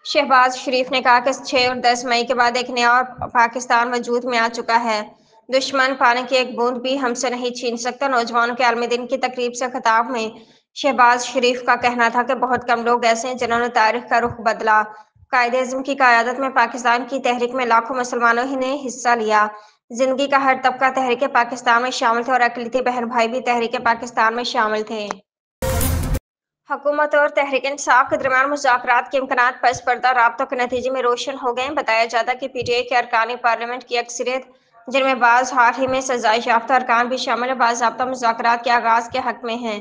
शहबाज शरीफ ने कहा कि 6 और 10 मई के बाद एक नया पाकिस्तान वजूद में आ चुका है। दुश्मन पानी की एक बूंद भी हमसे नहीं छीन सकता। नौजवानों के आलमी दिन की तकरीब से खिताब में शहबाज शरीफ का कहना था कि बहुत कम लोग ऐसे हैं जिन्होंने तारीख का रुख बदला। कायदे-ए-आज़म की क़यादत में पाकिस्तान की तहरीक में लाखों मुसलमानों ही ने हिस्सा लिया। जिंदगी का हर तबका तहरीक पाकिस्तान में शामिल थे और अक़लियती बहन भाई भी तहरीक पाकिस्तान में शामिल थे। हुकूमत और तहरीक इंसाफ के दरमियान मुज़ाकरात के इम्कानात पस पर्दा राब्तों के नतीजे में रोशन हो गए। बताया जाता है कि PTI के अरकान पार्लियामेंट की अक्सरियत, जिनमें बाज़ हाल ही में सज़ा याफ्ता अरकान भी शामिल है, बाज़ाब्ता मुज़ाकरात के आगाज़ के हक में हैं।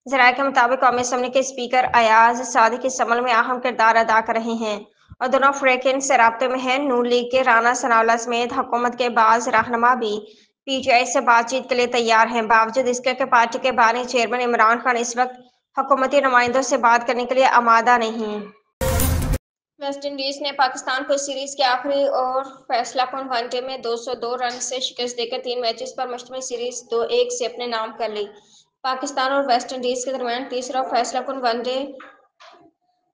ज़राए के मुताबिक कौमी असम्बली के स्पीकर अयाज सादिक इस अमल में अहम किरदार अदा कर रहे हैं और दोनों फ़रीक़ैन से राब्ते में हैं। नून लीग के राना सनाउल्लाह समेत हुकूमत के बाज़ रहनुमा भी PTI से बातचीत के लिए तैयार हैं, बावजूद इसके कि पार्टी के बानी चेयरमैन इमरान खान इस वक्त हुकूमती नुमाइंदों से बात करने के लिए आमादा नहीं। वेस्ट इंडीज ने पाकिस्तान को सीरीज के आखिरी और फैसलाकुन वनडे में 202 रन से शिकस्त देकर 3 मैचेस पर मुश्तमिल सीरीज 2-1 से अपने नाम कर ली। पाकिस्तान और वेस्ट इंडीज के दरमियान तीसरा और फैसलाकुन वनडे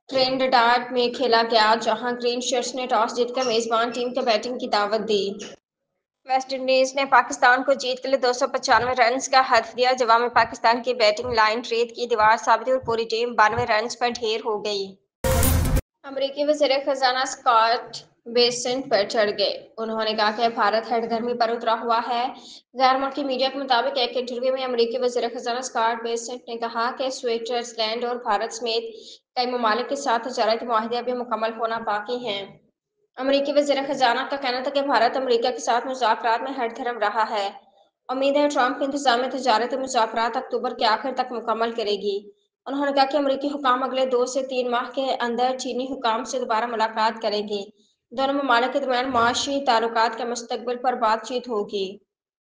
ट्रिनिडाड में खेला गया, जहां ग्रीन शर्ट्स ने टॉस जीतकर मेजबान टीम को बैटिंग की दावत दी। वेस्ट इंडीज ने पाकिस्तान को जीत के लिए 295 रन का हदफ दिया। जवाब में पाकिस्तान की बैटिंग लाइन रेत की दीवार साबित हुई और पूरी टीम 92 रन पर ढेर हो गई। अमरीकी वज़ीर ख़ज़ाना स्कॉट बेसेंट पर चढ़ गए। उन्होंने कहा कि भारत हठधर्मी पर उतरा हुआ है। गैर मुल्की मीडिया के मुताबिक एक इंटरव्यू में अमरीकी वज़ीर ख़ज़ाना स्कॉट बेसेंट ने कहा कि स्विट्ज़रलैंड और भारत समेत कई ममालिक के साथ तजारती मुआहदे अभी मुकम्मल होना बाकी हैं। अमरीकी वज़ीर ख़ज़ाना का कहना था कि भारत अमरीका के साथ मुज़ाकरात में हठधर्म रहा है। उम्मीद है ट्रंप की इंतज़ामिया तजारती मुज़ाकरात अक्टूबर के आखिर तक मुकम्मल करेगी। उन्होंने कहा कि अमरीकी हुकाम अगले 2 से 3 माह के अंदर चीनी हुकाम से दोबारा मुलाकात करेंगे। दोनों ममालिक के दरमियान मुआशी ताल्लुकात के मुस्तकबिल पर बातचीत होगी।